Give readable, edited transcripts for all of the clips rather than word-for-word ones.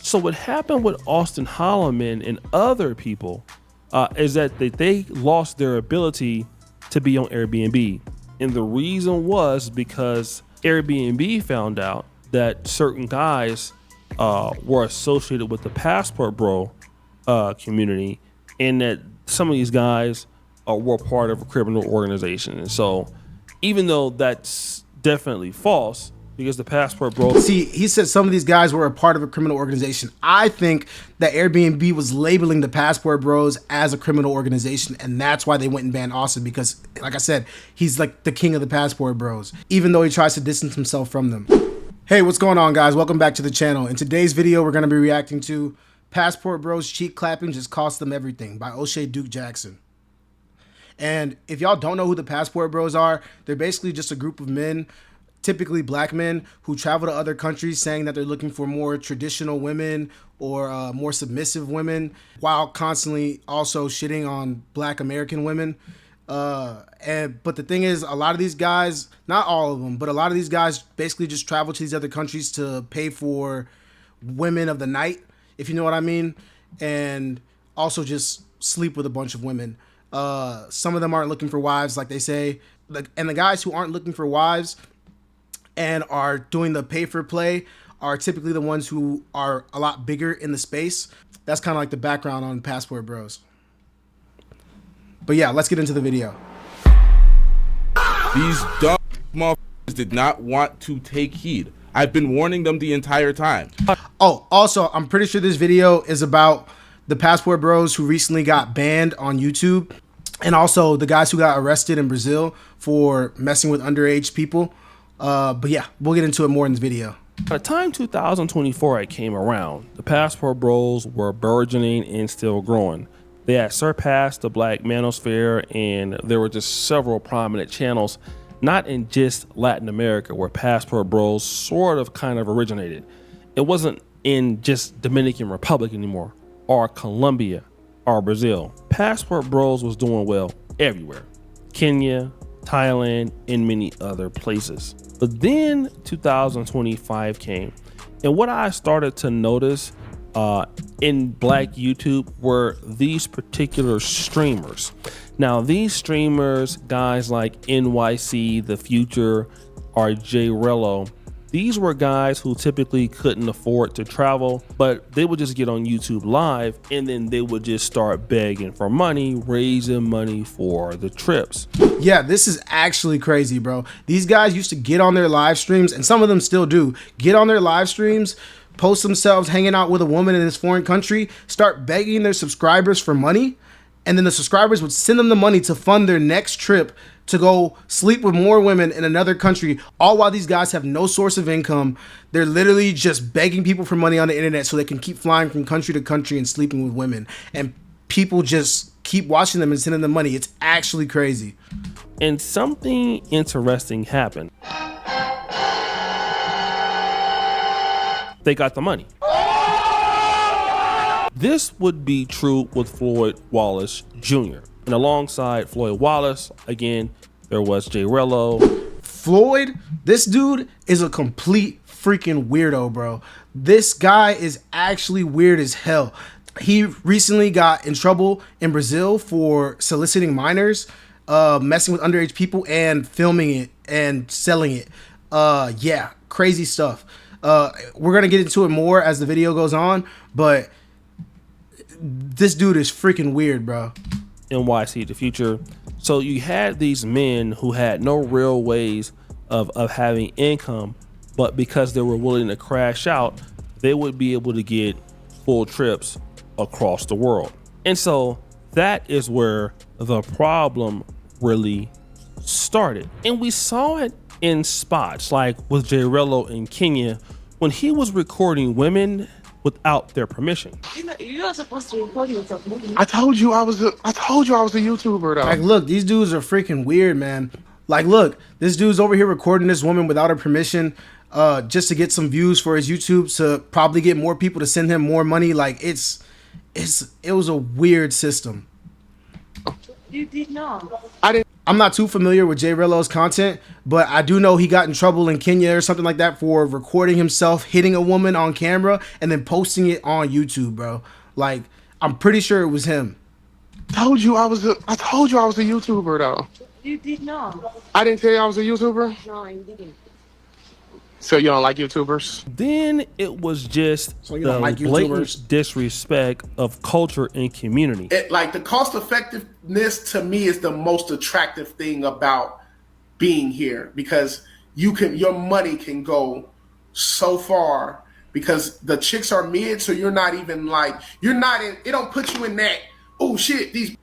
So what happened with Austin Holloman and other people is that they lost their ability to be on Airbnb. And the reason was because Airbnb found out that certain guys were associated with the Passport Bro community, and that some of these guys were part of a criminal organization. And so even though that's definitely false, because the Passport Bro... See, he said some of these guys were a part of a criminal organization. I think that Airbnb was labeling the Passport Bros as a criminal organization, and that's why they went and banned Austin, because, like I said, he's like the king of the Passport Bros, even though he tries to distance himself from them. Hey, what's going on, guys? Welcome back to the channel. In today's video, we're going to be reacting to Passport Bros cheek clapping just cost them everything by O'Shea Duke Jackson. And if y'all don't know who the Passport Bros are, they're basically just a group of men, typically black men, who travel to other countries saying that they're looking for more traditional women or more submissive women, while constantly also shitting on black American women. But the thing is, a lot of these guys, not all of them, but a lot of these guys basically just travel to these other countries to pay for women of the night, if you know what I mean, and also just sleep with a bunch of women. Some of them aren't looking for wives, like they say, and the guys who aren't looking for wives and are doing the pay for play are typically the ones who are a lot bigger in the space. That's kind of like the background on Passport Bros. But yeah, let's get into the video. These dumb motherfuckers did not want to take heed. I've been warning them the entire time. Oh, also, I'm pretty sure this video is about the Passport Bros who recently got banned on YouTube, and also the guys who got arrested in Brazil for messing with underage people. But yeah, we'll get into it more in this video. By the time 2024 came around, the Passport Bros were burgeoning and still growing. They had surpassed the black manosphere, and there were just several prominent channels, not in just Latin America, where Passport Bros sort of kind of originated. It wasn't in just Dominican Republic anymore, or Colombia, or Brazil. Passport Bros was doing well everywhere. Kenya, Thailand, and many other places. But then 2025 came, and what I started to notice in black YouTube were these particular streamers. Now, these streamers, guys like NYC, The Future, or J Rello, these were guys who typically couldn't afford to travel, but they would just get on YouTube Live, and then they would just start begging for money, raising money for the trips. Yeah, this is actually crazy, bro. These guys used to get on their live streams, and some of them still do, get on their live streams, post themselves hanging out with a woman in this foreign country, start begging their subscribers for money, and then the subscribers would send them the money to fund their next trip to go sleep with more women in another country, all while these guys have no source of income. They're literally just begging people for money on the internet so they can keep flying from country to country and sleeping with women. And people just keep watching them and sending them money. It's actually crazy. And something interesting happened. They got the money. This would be true with Floyd Wallace Jr. And alongside Floyd Wallace, again, there was J Rello. Floyd, this dude is a complete freaking weirdo, bro. This guy is actually weird as hell. He recently got in trouble in Brazil for soliciting minors, messing with underage people, and filming it and selling it. Yeah, crazy stuff. We're gonna get into it more as the video goes on, but this dude is freaking weird, bro. NYC, The Future. So you had these men who had no real ways of having income, but because they were willing to crash out, they would be able to get full trips across the world. And so that is where the problem really started. And we saw it in spots like with J Rello in Kenya, when he was recording women without their permission. You are supposed to record yourself. I told you I was a YouTuber though. Like, look, these dudes are freaking weird, man. Like, look, this dude's over here recording this woman without her permission, just to get some views for his YouTube, to probably get more people to send him more money. Like, it was a weird system. You did not. I didn't. I'm not too familiar with Jay Rillo's content, but I do know he got in trouble in Kenya or something like that for recording himself hitting a woman on camera and then posting it on YouTube, bro. Like, I'm pretty sure it was him. I told you I was a YouTuber though. You did not. I didn't tell you I was a YouTuber. No, you didn't. So you don't like YouTubers? Then it was just So you the don't like blatant YouTubers? disrespect of culture and community. It, like the cost effectiveness to me is the most attractive thing about being here because your money can go so far because the chicks are mid, so you're not even like it don't put you in that, oh shit, these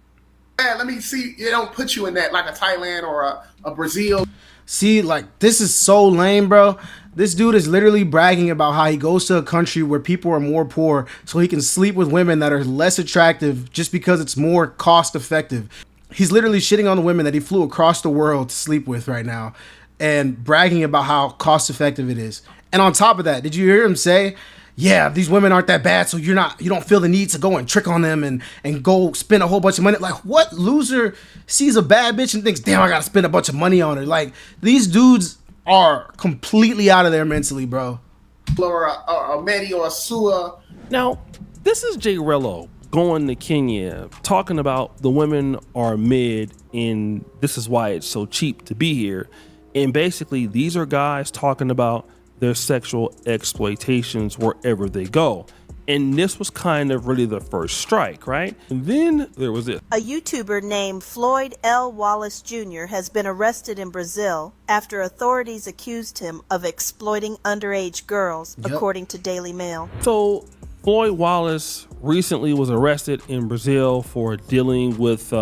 let me see, it don't put you in that like a Thailand or a Brazil. See, like, this is so lame, bro. This dude is literally bragging about how he goes to a country where people are more poor so he can sleep with women that are less attractive just because it's more cost effective. He's literally shitting on the women that he flew across the world to sleep with right now and bragging about how cost effective it is. And on top of that, did you hear him say, yeah, these women aren't that bad, so you don't feel the need to go and trick on them and go spend a whole bunch of money. Like, what loser sees a bad bitch and thinks, damn, I gotta spend a bunch of money on her? Like, these dudes are completely out of there mentally, bro. Or a Medi or a Sua. Now, this is Jay Rello going to Kenya talking about the women are mid and this is why it's so cheap to be here. And basically, these are guys talking about their sexual exploitations wherever they go. And this was kind of really the first strike, right? And then there was it. A YouTuber named Floyd L. Wallace Jr. has been arrested in Brazil after authorities accused him of exploiting underage girls, according to Daily Mail. So Floyd Wallace recently was arrested in Brazil for dealing with,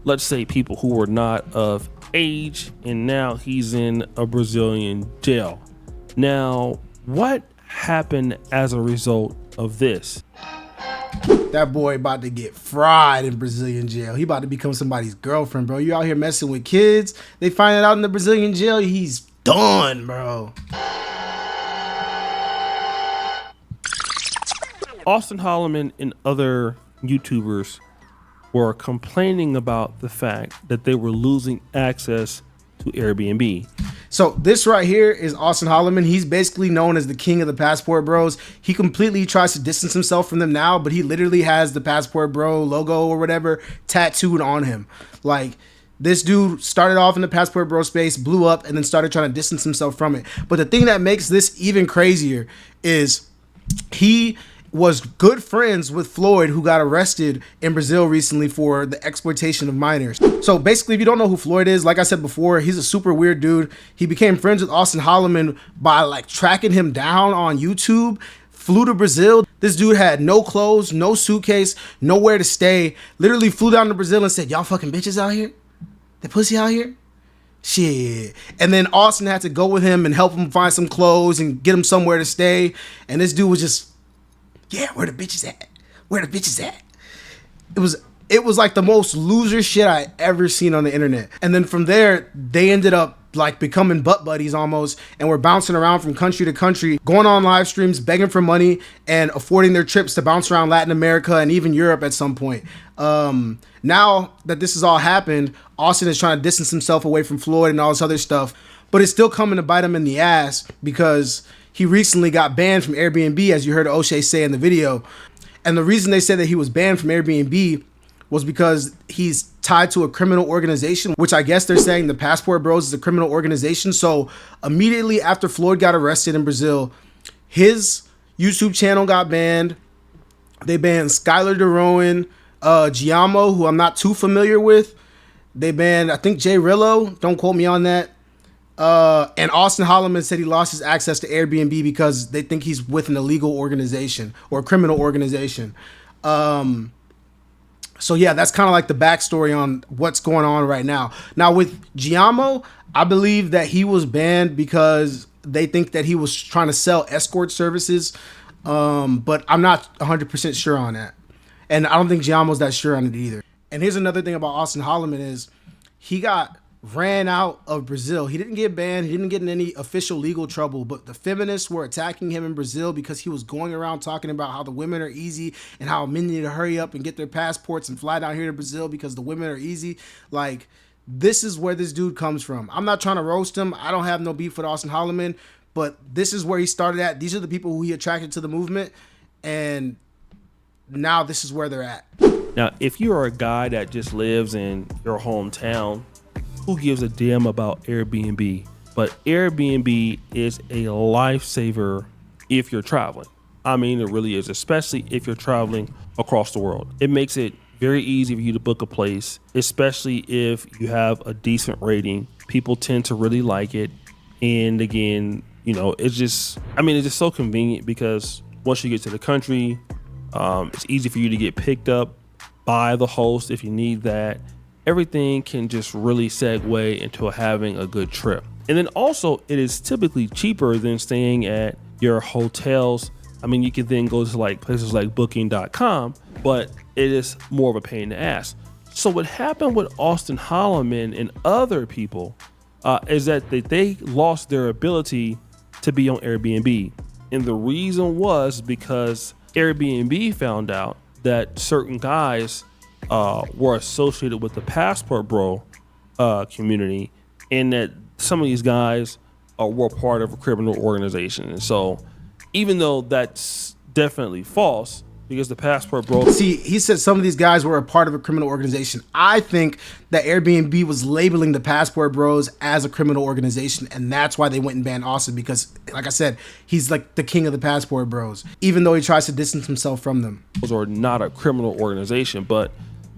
let's say, people who were not of age, and now he's in a Brazilian jail. Now, what happened as a result of this? That boy about to get fried in Brazilian jail. He about to become somebody's girlfriend, bro. You out here messing with kids. They find it out in the Brazilian jail. He's done, bro. Austin Holloman and other YouTubers were complaining about the fact that they were losing access to Airbnb. So this right here is Austin Holloman. He's basically known as the king of the Passport Bros. He completely tries to distance himself from them now, but he literally has the Passport Bro logo or whatever tattooed on him. Like, this dude started off in the Passport Bro space, blew up, and then started trying to distance himself from it. But the thing that makes this even crazier is he was good friends with Floyd, who got arrested in Brazil recently for the exploitation of minors. So basically, if you don't know who Floyd is, like I said before, he's a super weird dude. He became friends with Austin Holloman by like tracking him down on YouTube, flew to Brazil. This dude had no clothes, no suitcase, nowhere to stay. Literally flew down to Brazil and said, y'all fucking bitches out here? The pussy out here? Shit. And then Austin had to go with him and help him find some clothes and get him somewhere to stay. And this dude was just, yeah, where the bitches at? Where the bitches at? It was like the most loser shit I ever seen on the internet. And then from there, they ended up like becoming butt buddies almost, and were bouncing around from country to country, going on live streams, begging for money, and affording their trips to bounce around Latin America and even Europe at some point. Now that this has all happened, Austin is trying to distance himself away from Floyd and all this other stuff, but it's still coming to bite him in the ass because he recently got banned from Airbnb, as you heard O'Shea say in the video. And the reason they said that he was banned from Airbnb was because he's tied to a criminal organization, which I guess they're saying the Passport Bros is a criminal organization. So immediately after Floyd got arrested in Brazil, his YouTube channel got banned. They banned Skylar DeRowan, Giamo, who I'm not too familiar with. They banned, I think, Jay Rillo. Don't quote me on that. And Austin Holloman said he lost his access to Airbnb because they think he's with an illegal organization or a criminal organization. So yeah, that's kind of like the backstory on what's going on right now. Now with Giamo, I believe that he was banned because they think that he was trying to sell escort services. But I'm not 100% sure on that. And I don't think Giamo's that sure on it either. And here's another thing about Austin Holloman is he got ran out of Brazil. He didn't get banned. He didn't get in any official legal trouble, but the feminists were attacking him in Brazil because he was going around talking about how the women are easy and how men need to hurry up and get their passports and fly down here to Brazil because the women are easy. Like, This is where this dude comes from. I'm not trying to roast him. I don't have no beef with Austin Holloman, but this is where he started at. These are the people who he attracted to the movement, and now this is where they're at. Now, if you are a guy that just lives in your hometown, who gives a damn about Airbnb? But Airbnb is a lifesaver if you're traveling. I mean, it really is, especially if you're traveling across the world. It makes it very easy for you to book a place, especially if you have a decent rating. People tend to really like it. And again, you know, it's just so convenient because once you get to the country, it's easy for you to get picked up by the host if you need that. Everything can just really segue into having a good trip. And then also, it is typically cheaper than staying at your hotels. I mean, you can then go to like places like booking.com, but it is more of a pain in the ass. So what happened with Austin Holloman and other people is that they lost their ability to be on Airbnb. And the reason was because Airbnb found out that certain guys were associated with the Passport Bro community, and that some of these guys were part of a criminal organization. And so even though that's definitely false, because the Passport Bro... See, he said some of these guys were a part of a criminal organization. I think that Airbnb was labeling the Passport Bros as a criminal organization, and that's why they went and banned Austin, because, like I said, he's like the king of the Passport Bros, even though he tries to distance himself from them. Those are not a criminal organization, but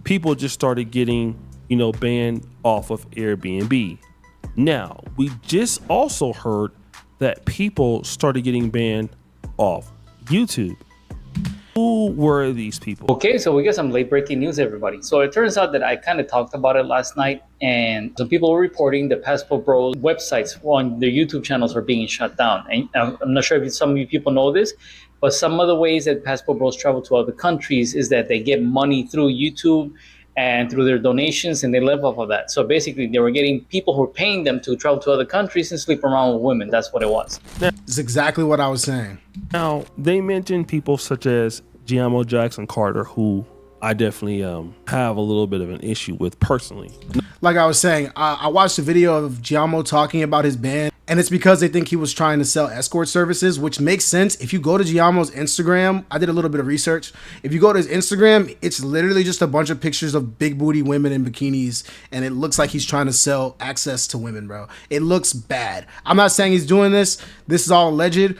people just started getting, banned off of Airbnb. Now, we just also heard that people started getting banned off YouTube. Who were these people? Okay, so we got some late breaking news, everybody. So it turns out that I kind of talked about it last night, and some people were reporting the Passport Bros websites on their YouTube channels are being shut down. And I'm not sure if some of you people know this, but some of the ways that Passport Bros travel to other countries is that they get money through YouTube and through their donations, and they live off of that. So basically, they were getting people who were paying them to travel to other countries and sleep around with women. That's what it was. It's exactly what I was saying. Now, they mentioned people such as Giamo Jackson Carter, who I definitely have a little bit of an issue with personally. Like I was saying, I watched a video of Giamo talking about his ban, and it's because they think he was trying to sell escort services, which makes sense. If you go to Giamo's Instagram, I did a little bit of research. If you go to his Instagram, it's literally just a bunch of pictures of big booty women in bikinis, and it looks like he's trying to sell access to women, bro. It looks bad. I'm not saying he's doing this. This is all alleged.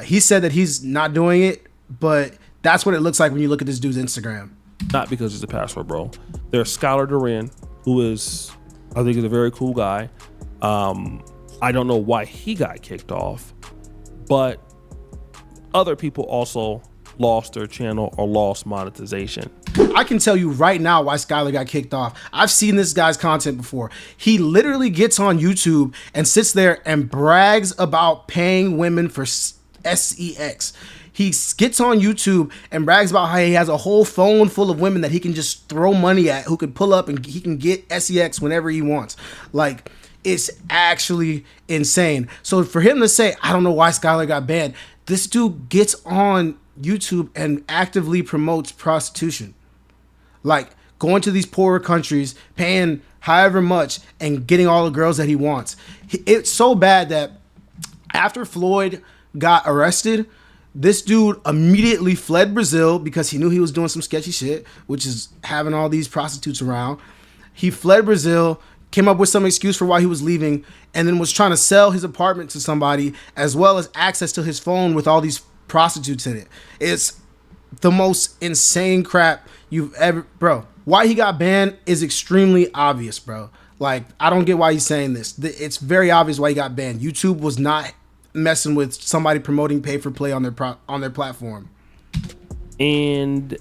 He said that he's not doing it, but that's what it looks like when you look at this dude's Instagram. Not because he's a Passport Bro. There's Skylar Duran, who is, I think, is a very cool guy. I don't know why he got kicked off, but other people also lost their channel or lost monetization. I can tell you right now why Skylar got kicked off. I've seen this guy's content before. He literally gets on YouTube and sits there and brags about paying women for sex. He gets on YouTube and brags about how he has a whole phone full of women that he can just throw money at, who can pull up and he can get sex whenever he wants. Like, it's actually insane. So for him to say, I don't know why Skylar got banned, this dude gets on YouTube and actively promotes prostitution. Like, going to these poorer countries, paying however much, and getting all the girls that he wants. It's so bad that after Floyd got arrested, this dude immediately fled Brazil because he knew he was doing some sketchy shit, which is having all these prostitutes around. He fled Brazil, came up with some excuse for why he was leaving, and then was trying to sell his apartment to somebody, as well as access to his phone with all these prostitutes in it. It's the most insane crap you've ever... Bro, why he got banned is extremely obvious, bro. Like, I don't get why he's saying this. It's very obvious why he got banned. YouTube was not messing with somebody promoting pay for play on their platform. And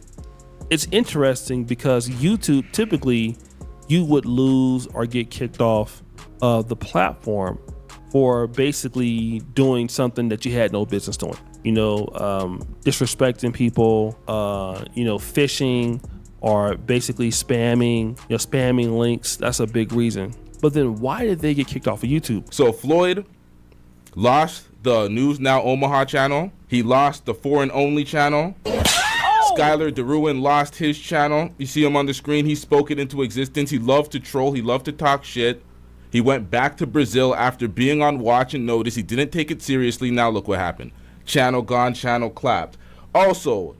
it's interesting because YouTube, typically you would lose or get kicked off of the platform for basically doing something that you had no business doing. Disrespecting people, phishing, or basically spamming links. That's a big reason. But then why did they get kicked off of YouTube? So Floyd lost the News Now Omaha channel. He lost the Foreign Only channel. Skylar DeRuin lost his channel. You see him on the screen. He spoke it into existence. He loved to troll. He loved to talk shit. He went back to Brazil after being on watch and notice. He didn't take it seriously. Now look what happened. Channel gone, channel clapped. Also,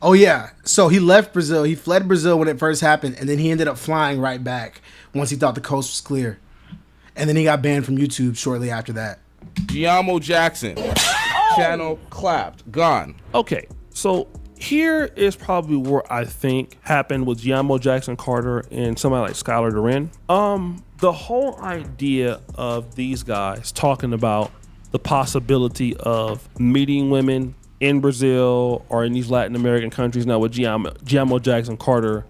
Oh yeah. So he left Brazil. He fled Brazil when it first happened, and then he ended up flying right back once he thought the coast was clear. And then he got banned from YouTube shortly after that. Giamo Jackson. Channel clapped. Gone. Okay, so here is probably where I think happened with Giamo Jackson Carter and somebody like Skylar Duran. The whole idea of these guys talking about the possibility of meeting women in Brazil or in these Latin American countries. Now with Giamo Jackson Carter,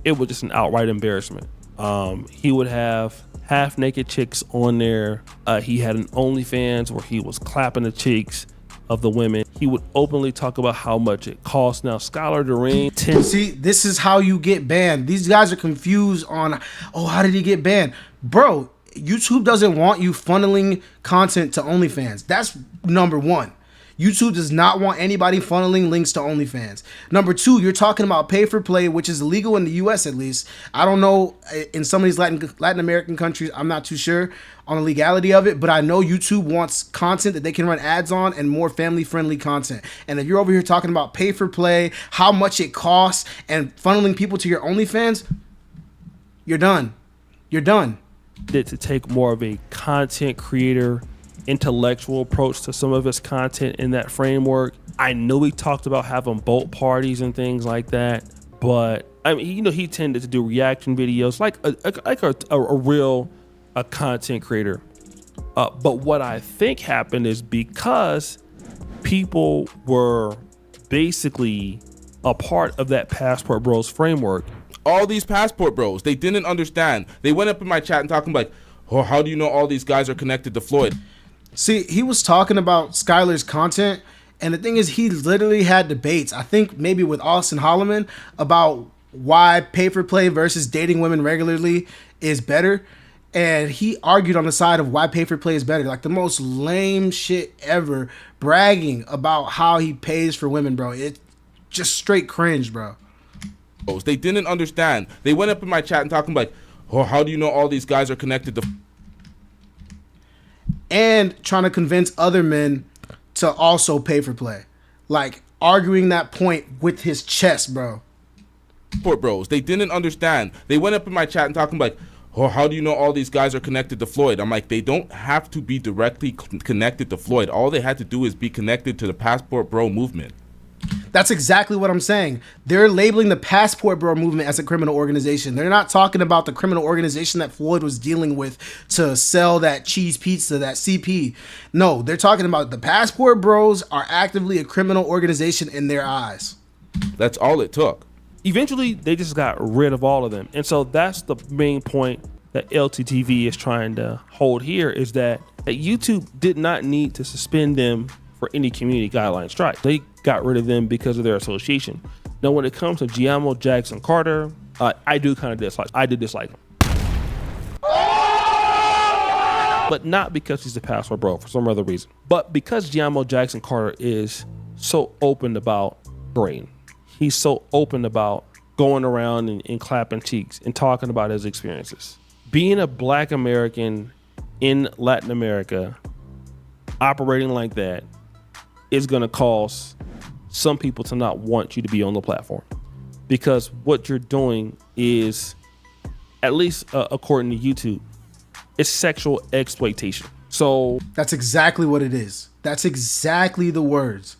it was just an outright embarrassment. He would have half naked chicks on there. He had an OnlyFans where he was clapping the cheeks of the women. He would openly talk about how much it costs. Now Skylar Duran See, this is how you get banned. These guys are confused on, oh, how did he get banned? Bro, YouTube doesn't want you funneling content to OnlyFans. That's number one. YouTube does not want anybody funneling links to OnlyFans. Number two, you're talking about pay for play, which is illegal in the US at least. I don't know in some of these Latin American countries, I'm not too sure on the legality of it, but I know YouTube wants content that they can run ads on and more family friendly content. And if you're over here talking about pay for play, how much it costs, and funneling people to your OnlyFans, you're done. You're done. to take more of a content creator intellectual approach to some of his content in that framework. I know we talked about having boat parties and things like that, but I mean, you know, he tended to do reaction videos like a real content creator. But what I think happened is because people were basically a part of that Passport Bros framework. All these Passport Bros, they didn't understand. They went up in my chat and talking like, oh, how do you know all these guys are connected to Floyd? See, he was talking about Skylar's content, and the thing is, he literally had debates, I think maybe with Austin Holloman, about why pay for play versus dating women regularly is better. And he argued on the side of why pay for play is better. Like the most lame shit ever, bragging about how he pays for women, bro. It just straight cringe, bro. They didn't understand. They went up in my chat and talking like, oh, how do you know all these guys are connected to? And trying to convince other men to also pay for play. Like arguing that point with his chest, bro. Passport Bros, they didn't understand. They went up in my chat and talking like, oh, how do you know all these guys are connected to Floyd? I'm like, they don't have to be directly connected to Floyd. All they had to do is be connected to the Passport Bro movement. That's exactly what I'm saying. They're labeling the Passport Bro movement as a criminal organization. They're not talking about the criminal organization that Floyd was dealing with to sell that cheese pizza, that CP. No, they're talking about the Passport Bros are actively a criminal organization in their eyes. That's all it took. Eventually, they just got rid of all of them. And so that's the main point that LTTV is trying to hold here, is that YouTube did not need to suspend them for any community guideline strike. They got rid of them because of their association. Now, when it comes to Giamo Jackson Carter, I do kind of dislike. I did dislike him, but not because he's a Passport Bro, for some other reason. But because Giamo Jackson Carter is so open about brain, he's so open about going around and clapping cheeks and talking about his experiences. Being a Black American in Latin America, operating like that, is going to cause some people to not want you to be on the platform, because what you're doing is, at least according to YouTube, it's sexual exploitation. So that's exactly what it is. That's exactly the words.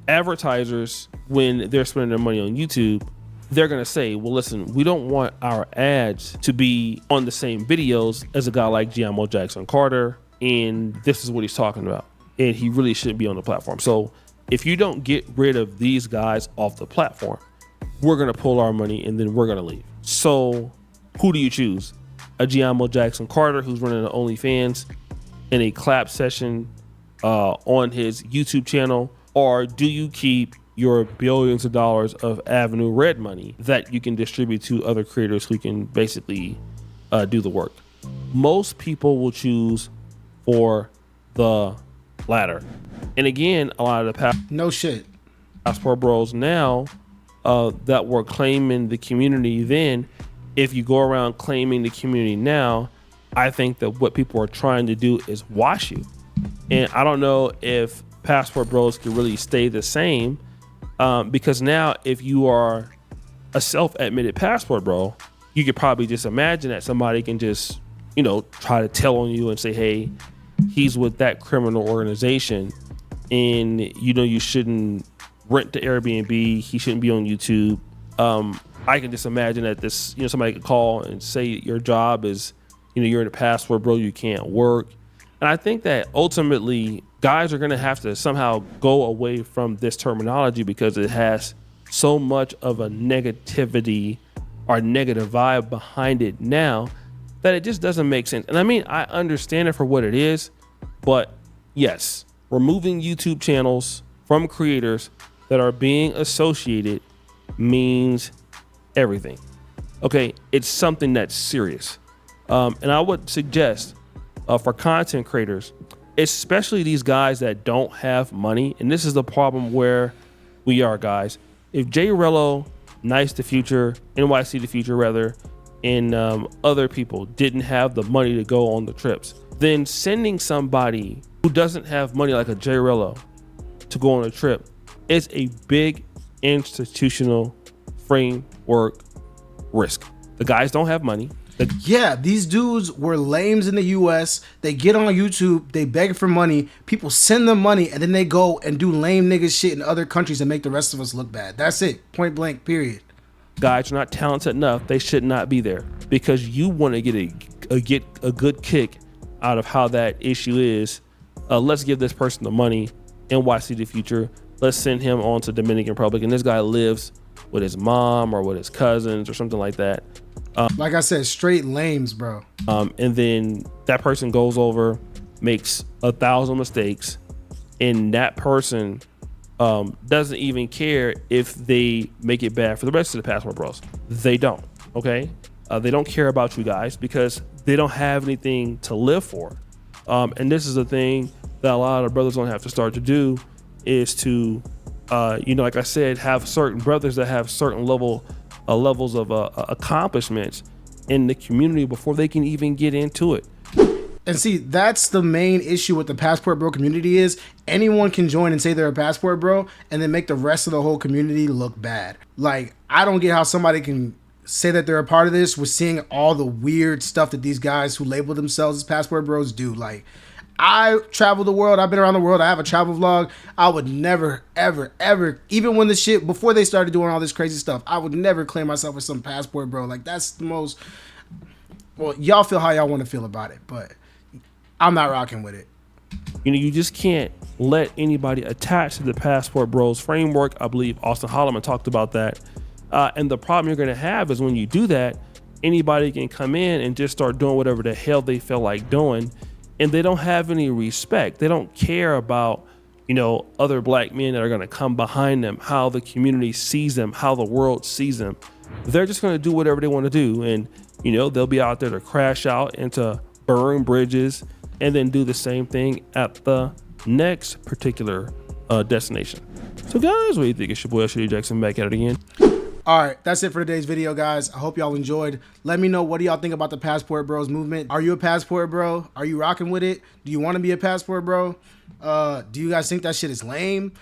Advertisers, when they're spending their money on YouTube, they're going to say, well, listen, we don't want our ads to be on the same videos as a guy like Giamo Jackson Carter, and this is what he's talking about, and he really shouldn't be on the platform. So if you don't get rid of these guys off the platform, we're going to pull our money and then we're going to leave. So who do you choose? A Giamo Jackson Carter who's running an OnlyFans in a clap session on his YouTube channel, or do you keep your billions of dollars of Avenue Red money that you can distribute to other creators who can basically do the work? Most people will choose for the latter. And again, a lot of the no shit. Passport Bros now that were claiming the community then, if you go around claiming the community now, I think that what people are trying to do is wash you. And I don't know if Passport Bros could really stay the same because now if you are a self-admitted Passport Bro, you could probably just imagine that somebody can just, you know, try to tell on you and say, hey, he's with that criminal organization and, you know, you shouldn't rent the Airbnb. He shouldn't be on YouTube. I can just imagine that this, you know, somebody could call and say your job is, you know, you're in a Passport Bro, you can't work. And I think that ultimately guys are going to have to somehow go away from this terminology because it has so much of a negativity or negative vibe behind it now that it just doesn't make sense. And I mean, I understand it for what it is, but yes, removing YouTube channels from creators that are being associated means everything. Okay, it's something that's serious. And I would suggest for content creators, especially these guys that don't have money, and this is the problem where we are, guys. If Jay Rello, Nice the Future, NYC the Future rather, and other people didn't have the money to go on the trips, then sending somebody who doesn't have money like a Jay Rello to go on a trip is a big institutional framework risk. The guys don't have money. Yeah, these dudes were lames in the US. They get on YouTube, they beg for money, people send them money, and then they go and do lame nigga shit in other countries and make the rest of us look bad. That's it. Point blank, period. Guys are not talented enough. They should not be there because you want to get a good kick out of how that issue is. Let's give this person the money. NYC the Future. Let's send him on to Dominican Republic. And this guy lives with his mom or with his cousins or something like that. Like I said, straight lames, bro. And then that person goes over, makes 1,000 mistakes, and that person doesn't even care if they make it bad for the rest of the Passport Bros. They don't, okay? They don't care about you guys because they don't have anything to live for. And this is the thing that a lot of brothers don't have to start to do is to, you know, like I said, have certain brothers that have certain levels of accomplishments in the community before they can even get into it. And see, that's the main issue with the Passport Bro community is anyone can join and say they're a Passport Bro and then make the rest of the whole community look bad. Like, I don't get how somebody can say that they're a part of this with seeing all the weird stuff that these guys who label themselves as Passport Bros do. Like, I travel the world. I've been around the world. I have a travel vlog. I would never, ever, ever, even when the shit, before they started doing all this crazy stuff, I would never claim myself as some Passport Bro. Like, that's the most, well, y'all feel how y'all want to feel about it, but I'm not rocking with it. You know, you just can't let anybody attach to the Passport Bros framework. I believe Austin Holloman talked about that. And the problem you're going to have is when you do that, anybody can come in and just start doing whatever the hell they feel like doing. And they don't have any respect. They don't care about, you know, other black men that are going to come behind them, how the community sees them, how the world sees them. They're just going to do whatever they want to do. And, you know, they'll be out there to crash out and to burn bridges and then do the same thing at the next particular destination. So guys, what do you think? It's your boy Shady Jackson back at it again. All right, that's it for today's video, guys. I hope y'all enjoyed. Let me know, what do y'all think about the Passport Bros movement? Are you a Passport Bro? Are you rocking with it? Do you want to be a Passport Bro? Do you guys think that shit is lame?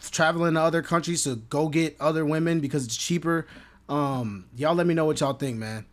Traveling to other countries to go get other women because it's cheaper? Y'all let me know what y'all think, man.